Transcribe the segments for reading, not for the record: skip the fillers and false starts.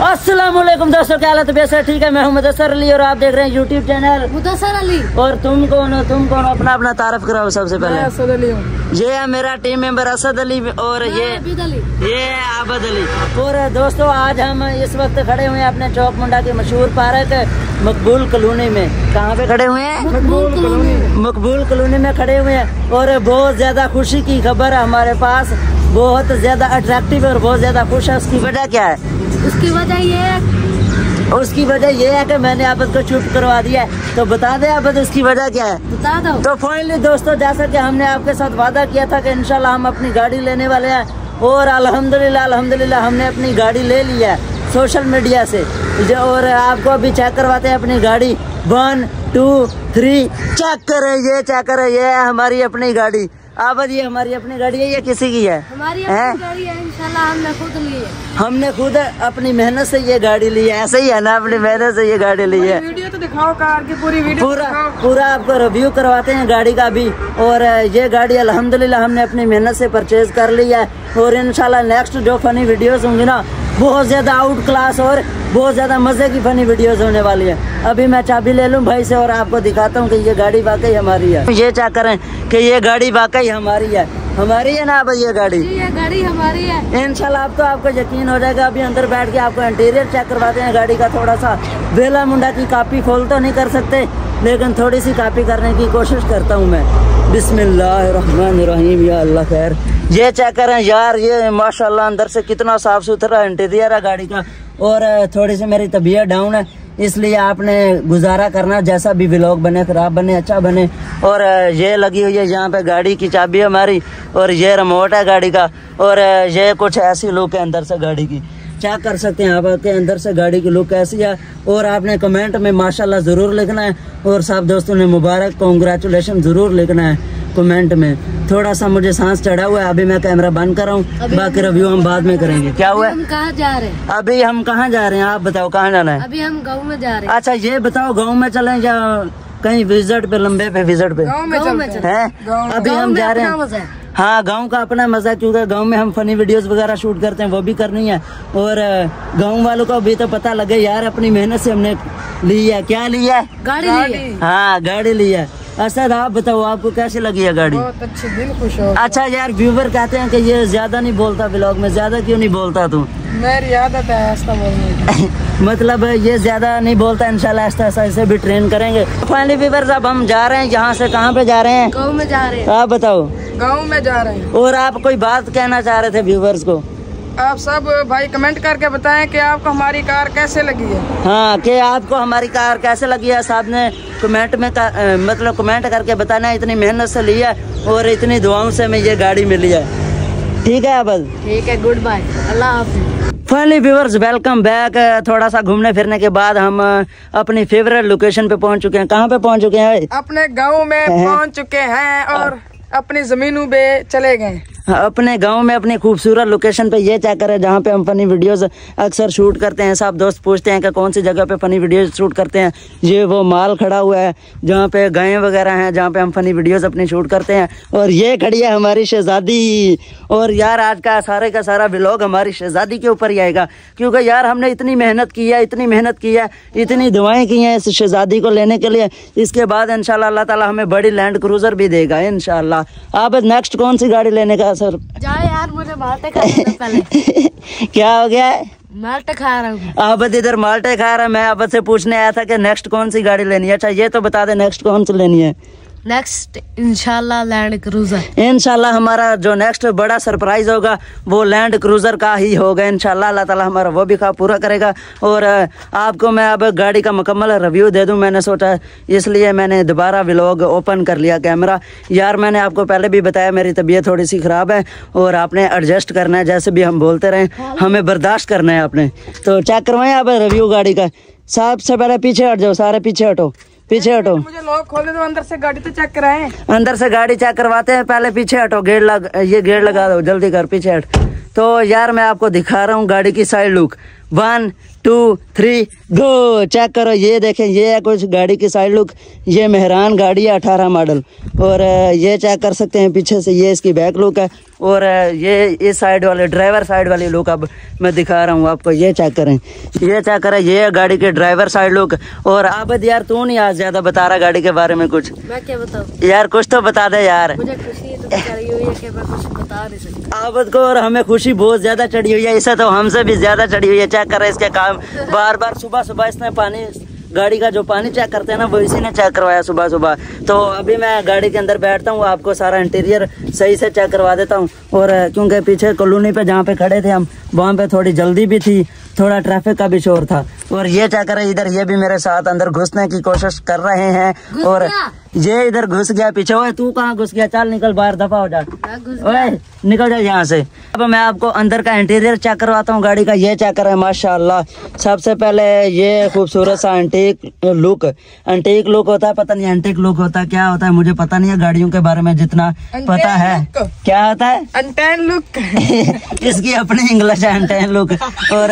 अस्सलाम वालेकुम दोस्तों, क्या हालत है? ठीक है, मैं हूं मुदस्सर अली और आप देख रहे हैं यूट्यूब चैनल मुदस्सर अली। और तुम कौन हो? अपना अपना तारफ कराओ सबसे पहले। मैं असद अली हूँ। ये है मेरा टीम मेंबर असद अली और ये है आबद अली। और दोस्तों आज हम इस वक्त खड़े हुए हैं अपने चौक मुंडा के मशहूर पार्क मकबूल कॉलोनी में। कहाँ पे खड़े हुए हैं? मकबूल कॉलोनी में खड़े हुए हैं। और बहुत ज्यादा खुशी की खबर है हमारे पास, बहुत ज्यादा अट्रैक्टिव और बहुत ज्यादा खुश है। उसकी वजह क्या है? उसकी वजह ये है कि मैंने आबद को चुप करवा दिया है। तो बता दे आबद, उसकी वजह क्या है? बता दो। तो फाइनली दोस्तों, जैसा कि हमने आपके साथ वादा किया था कि इंशाल्लाह हम अपनी गाड़ी लेने वाले हैं और अल्हम्दुलिल्लाह हमने अपनी गाड़ी ले ली है सोशल मीडिया से। और आपको अभी चेक करवाते हैं अपनी गाड़ी। 1 2 3 चेक करें, ये है हमारी अपनी गाड़ी। आबद, ये हमारी अपनी गाड़ी है, ये किसी की है? हमारी अपनी गाड़ी है इंशाल्लाह, हमने खुद ली है। हमने खुद अपनी मेहनत से ये गाड़ी ली है। ऐसे ही है ना, अपनी मेहनत से ये गाड़ी ली है। वीडियो तो दिखाओ कार की, पूरी वीडियो पूरा आपको रिव्यू करवाते हैं गाड़ी का भी। और ये गाड़ी अल्हम्दुलिल्लाह हमने अपनी मेहनत से परचेज कर ली है। और इंशाल्लाह नेक्स्ट जो फनी वीडियोस होंगी ना, बहुत ज्यादा आउट क्लास और बहुत ज्यादा मजे की फनी वीडियोस होने वाली है। अभी मैं चाबी ले लूं भाई से और आपको दिखाता हूं कि ये गाड़ी वाकई हमारी है। ये चेक करें कि ये गाड़ी वाकई हमारी है ना। अब ये गाड़ी हमारी है इंशाल्लाह। अब तो आपको यकीन हो जाएगा। अभी अंदर बैठ के आपको इंटीरियर चेक करवाते हैं गाड़ी का। थोड़ा सा बेला मुंडा की कॉपी खोल तो नहीं कर सकते, लेकिन थोड़ी सी कॉपी करने की कोशिश करता हूँ मैं। बिस्मिल्लाहिर्रहमानिर्रहीम, या अल्लाह खैर। ये चेक करें यार, ये माशाल्लाह अंदर से कितना साफ सुथरा इंटीरियर है गाड़ी का। और थोड़ी सी मेरी तबीयत डाउन है, इसलिए आपने गुजारा करना, जैसा भी व्लॉग बने, खराब बने अच्छा बने। और ये लगी हुई है यहाँ पे गाड़ी की चाबी हमारी, और ये रिमोट है गाड़ी का। और ये कुछ ऐसी लुक है अंदर से गाड़ी की, चेक कर सकते हैं आप के अंदर से गाड़ी की लुक कैसी है। और आपने कमेंट में माशाल्लाह जरूर लिखना है, और सब दोस्तों ने मुबारक कांग्रेचुलेशन जरूर लिखना है कमेंट में। थोड़ा सा मुझे सांस चढ़ा हुआ है, अभी मैं कैमरा बंद कर रहा हूँ, बाकी रिव्यू हम बाद में करेंगे। क्या हुआ? हम कहाँ जा रहे हैं? अभी हम कहाँ जा रहे हैं आप बताओ, कहाँ जाना है? अभी हम गाँव में जा रहे हैं। अच्छा ये बताओ, गाँव में चलें या कहीं विजिट पे, लंबे पे विजिट पे? गाँव में अभी हम जा रहे हैं। हाँ, गांव का अपना मजा, क्योंकि गांव में हम फनी वीडियोस वगैरह शूट करते हैं, वो भी करनी है। और गांव वालों को भी तो पता लगे यार, अपनी मेहनत से हमने ली है। क्या ली है? गाड़ी। हाँ, गाड़ी ली है। असद आप बताओ, आपको कैसी लगी है गाड़ी? बहुत अच्छी, दिल खुश हो। अच्छा यार, व्यूवर कहते हैं कि ये ज्यादा नहीं बोलता व्लॉग में। ज्यादा क्यों नहीं बोलता तू? मेरी आदत है ऐसा बोलने की। मतलब ये ज्यादा नहीं बोलता, इंशाल्लाह ऐसा ऐसे भी ट्रेन करेंगे। फाइनली व्यूअर्स, अब हम जा रहे हैं यहाँ से। कहाँ पे जा रहे हैं? गाँव में जा रहे हैं। आप बताओ। गाँव में जा रहे हैं। और आप कोई बात कहना चाह रहे थे व्यूवर्स को? आप सब भाई कमेंट करके बताएं कि आपको हमारी कार कैसे लगी है। हाँ, कि आपको हमारी कार कैसे लगी है। साहब ने कमेंट में मतलब कमेंट करके बताना है। इतनी मेहनत से ली है और इतनी दुआओं से हमें ये गाड़ी मिली है। ठीक है आबद? ठीक है, गुड बाय, अल्लाह हाफिज़। Finally viewers, welcome back. थोड़ा सा घूमने फिरने के बाद हम अपनी फेवरेट लोकेशन पे पहुंच चुके हैं। कहाँ पे पहुंच चुके हैं? अपने गाँव में पहुंच चुके हैं और अपनी जमीनों पे चले गए। अपने गांव में अपनी खूबसूरत लोकेशन पे। ये चेक करें जहाँ पे हम फनी वीडियोस अक्सर शूट करते हैं। सब दोस्त पूछते हैं कि कौन सी जगह पे फनी वीडियोस शूट करते हैं। ये वो माल खड़ा हुआ है जहाँ पे गायें वगैरह हैं, जहाँ पे हम फनी वीडियोस अपनी शूट करते हैं। और ये खड़ी है हमारी शहजादी। और यार आज का सारा व्लॉग हमारी शहजादी के ऊपर ही आएगा, क्योंकि यार हमने इतनी मेहनत की है, इतनी दुआएं की हैं इस शहजादी को लेने के लिए। इसके बाद इंशाल्लाह अल्लाह ताला हमें बड़ी लैंड क्रूजर भी देगा इंशाल्लाह। आप नेक्स्ट कौन सी गाड़ी लेने का सर? जाए यार, मुझे माल्टे खाना पहले। क्या हो गया है? माल्टे खा रहा हूँ। आबद इधर माल्टे खा रहा है। मैं आबद से पूछने आया था कि नेक्स्ट कौन सी गाड़ी लेनी है। अच्छा ये तो बता दे, नेक्स्ट कौन सी लेनी है? नेक्स्ट इंशाल्लाह लैंड क्रूजर। इंशाल्लाह हमारा जो नेक्स्ट बड़ा सरप्राइज होगा वो लैंड क्रूजर का ही होगा इंशाल्लाह। अल्लाह ताला हमारा वो भी ख्वाब पूरा करेगा। और आपको मैं अब गाड़ी का मुकम्मल रिव्यू दे दूं, मैंने सोचा, इसलिए मैंने दोबारा व्लॉग ओपन कर लिया कैमरा। यार मैंने आपको पहले भी बताया मेरी तबीयत थोड़ी सी ख़राब है और आपने एडजस्ट करना है, जैसे भी हम बोलते रहें हमें बर्दाश्त करना है आपने। तो चेक करवाएं आप रिव्यू गाड़ी का। सबसे पहले पीछे हट जाओ, सारे पीछे हटो, पीछे हटो। मुझे लॉक खोलने दो, अंदर से गाड़ी तो चेक कराएं। अंदर से गाड़ी चेक करवाते हैं, पहले पीछे हटो। ये गेट लगा दो, जल्दी कर, पीछे हट। तो यार मैं आपको दिखा रहा हूँ गाड़ी की साइड लुक। 1 2 3 गो। चेक करो, ये देखें, ये है कुछ गाड़ी की साइड लुक। ये मेहरान गाड़ी है 18 मॉडल। और ये चेक कर सकते हैं पीछे से, ये इसकी बैक लुक है। और ये इस साइड वाले ड्राइवर साइड वाली लुक अब मैं दिखा रहा हूँ आपको। ये चेक करें, ये चेक करें, ये है गाड़ी के ड्राइवर साइड लुक। और आबद यार तू नहीं आज ज्यादा बता रहा गाड़ी के बारे में कुछ। मैं क्या बताऊं यार कुछ तो बता दे यार। मुझे खुशी है तो चढ़ी हुई है कि मैं कुछ बता नहीं सकता। आबद को और हमें खुशी बहुत ज्यादा चढ़ी हुई है, इसे तो हमसे भी ज्यादा चढ़ी हुई है। चेक कर रहे इसके काम, बार बार सुबह सुबह इसने पानी, गाड़ी का जो पानी चेक करते हैं ना, वो इसी ने चेक करवाया सुबह सुबह। तो अभी मैं गाड़ी के अंदर बैठता हूँ, आपको सारा इंटीरियर सही से चेक करवा देता हूँ। और क्योंकि पीछे कॉलोनी पे जहाँ पे खड़े थे हम, वहाँ पे थोड़ी जल्दी भी थी, थोड़ा ट्रैफिक का भी शोर था। और ये चेक करें, इधर ये भी मेरे साथ अंदर घुसने की कोशिश कर रहे हैं। और ये इधर घुस गया पीछे। ओए तू कहाँ घुस गया? चल निकल बाहर, दफा हो जा। ओए निकल जा यहाँ से। अब मैं आपको अंदर का इंटीरियर चेक करवाता हूँ गाड़ी का। ये चेक करें, माशाल्लाह। सबसे पहले ये खूबसूरत सा एंटीक लुक। एंटीक लुक होता है, पता नहीं एंटीक लुक होता है क्या होता है, मुझे पता नहीं है गाड़ियों के बारे में जितना पता है। क्या होता है? एंटेन लुक। इसकी अपनी इंग्लिश है, एंटेन लुक। और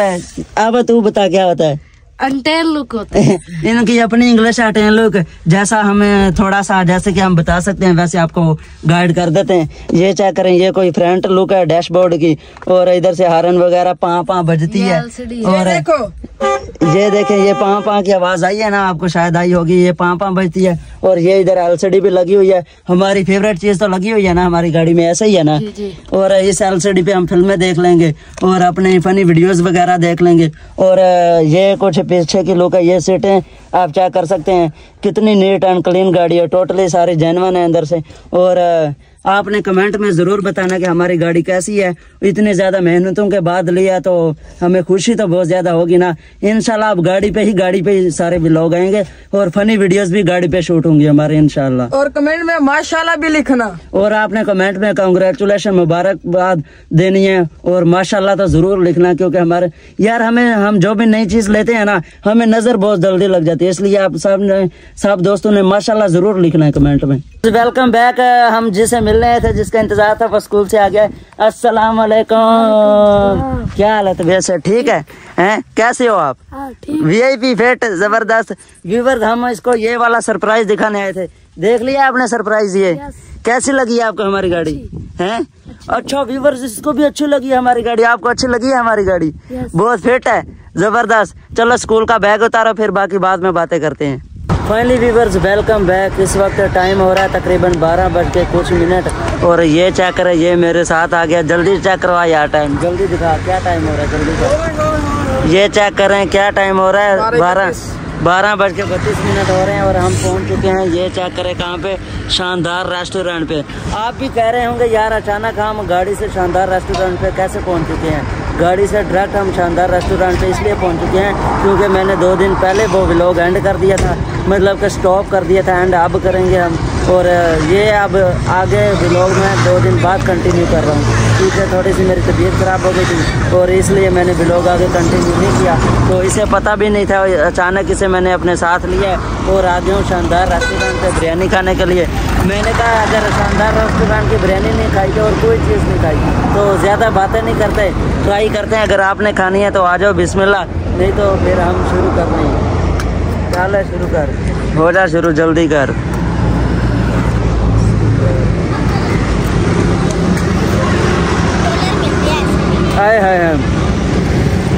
अब तू बता क्या होता है? एंटेन लुक होता है। इनकी अपनी इंग्लिश है, एंटेन लुक। जैसा हमें थोड़ा सा, जैसे कि हम बता सकते हैं वैसे आपको गाइड कर देते हैं। ये चेक करें, ये कोई फ्रंट लुक है डैशबोर्ड की। और इधर से हारन वगैरह पाँ पाँ बजती है। और ये देखें, ये पाँ पाँ की आवाज आई है ना, आपको शायद आई होगी, ये पाँ पाँ बजती है। और ये इधर एलसीडी भी लगी हुई है। हमारी फेवरेट चीज तो लगी हुई है ना हमारी गाड़ी में, ऐसा ही है ना। और इस एलसीडी पे हम फिल्में देख लेंगे और अपने फनी वीडियोस वगैरह देख लेंगे। और ये कुछ पीछे की लुक है, ये सीटें आप चेक कर सकते हैं, कितनी नीट एंड क्लीन गाड़ी है, टोटली सारी जेन्युइन है अंदर से। और आपने कमेंट में जरूर बताना कि हमारी गाड़ी कैसी है। इतनी ज्यादा मेहनतों के बाद लिया तो हमें खुशी तो बहुत ज्यादा होगी ना। इंशाल्लाह अब गाड़ी पे ही सारे व्लॉग आएंगे और फनी वीडियोस भी गाड़ी पे शूट होंगी हमारे इंशाल्लाह। और कमेंट में माशाल्लाह भी लिखना। और आपने कमेंट में कांग्रेचुलेशन, मुबारकबाद देनी है। और माशाल्लाह तो जरूर लिखना, क्योंकि हमारे यार हम जो भी नई चीज लेते हैं ना, हमें नजर बहुत जल्दी लग जाती है। इसलिए आप सब दोस्तों ने माशाल्लाह जरूर लिखना है कमेंट में। Welcome back. हम जिसे मिल रहे थे, जिसका इंतजार था, वो स्कूल से आ गया। अस्सलाम वालेकुम। क्या हालत वैसे? ठीक है, हैं? कैसे हो आप? VIP फिट, जबरदस्त। व्यूअर्स, हम इसको ये वाला सरप्राइज दिखाने आए थे। देख लिया आपने सरप्राइज? ये कैसी लगी आपको हमारी गाड़ी? हैं? अच्छा व्यूअर्स, इसको भी अच्छी लगी हमारी गाड़ी। आपको अच्छी लगी है हमारी गाड़ी? बहुत फिट है, जबरदस्त। चलो स्कूल का बैग उतारो, फिर बाकी बाद में बातें करते हैं। Finally viewers, welcome back. इस वक्त टाइम हो रहा है तकरीबन 12 बज के कुछ मिनट। और ये चेक करें, ये मेरे साथ आ गया। जल्दी चेक करवा यार, टाइम जल्दी दिखा, क्या टाइम हो रहा है जल्दी से। ये चेक करें क्या टाइम हो रहा है, 12 बज के 32 मिनट हो रहे हैं। और हम पहुंच चुके हैं, ये चेक करें कहाँ पे, शानदार रेस्टोरेंट पे। आप भी कह रहे होंगे यार अचानक हम गाड़ी से शानदार रेस्टोरेंट पे कैसे पहुंच चुके हैं। गाड़ी से डायरेक्ट हम शानदार रेस्टोरेंट पे इसलिए पहुंच चुके हैं क्योंकि मैंने 2 दिन पहले वो व्लॉग एंड कर दिया था, मतलब कि स्टॉप कर दिया था। एंड अब करेंगे हम। और ये अब आगे व्लॉग में 2 दिन बाद कंटिन्यू कर रहा हूँ, क्योंकि थोड़ी सी मेरी तबीयत ख़राब हो गई थी और इसलिए मैंने व्लॉग आगे कंटिन्यू नहीं किया। तो इसे पता भी नहीं था, अचानक इसे मैंने अपने साथ लिया और आ गया हूँ शानदार रेस्टोरेंट पे बिरयानी खाने के लिए। मैंने कहा अगर शानदार रेस्टोरेंट की बिरयानी नहीं खाई तो और कोई चीज़ नहीं खाई तो ज़्यादा बातें नहीं करते, ट्राई करते हैं। अगर आपने खानी है तो आ जाओ, बिस्मिल्लाह। नहीं तो फिर हम शुरू कर रहे हैं। चल शुरू कर, हो जा शुरू, जल्दी कर। हाय हाय हाय,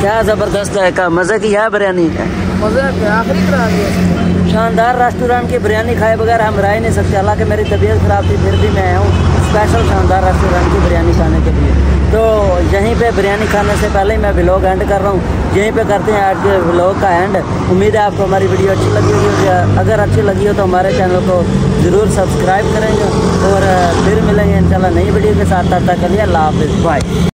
क्या जबरदस्त है का, मजे की है बिरयानी है, मजे आखिरी करा दिया। शानदार रेस्टोरेंट की बिरयानी खाए बगैर हम रह नहीं सकते। हालांकि मेरी तबीयत खराब थी फिर भी मैं आया हूँ स्पेशल शानदार रेस्टोरेंट की बिरयानी खाने के लिए। तो यहीं पे बिरयानी खाने से पहले ही मैं व्लॉग एंड कर रहा हूँ। यहीं पे करते हैं आज के व्लॉग का एंड। उम्मीद है आपको हमारी वीडियो अच्छी लगी होगी। अगर अच्छी लगी हो तो हमारे चैनल को ज़रूर सब्सक्राइब करेंगे और फिर मिलेंगे इंशाल्लाह नई वीडियो के साथ। तब तक के लिए अल्लाह हाफिज़, बाय।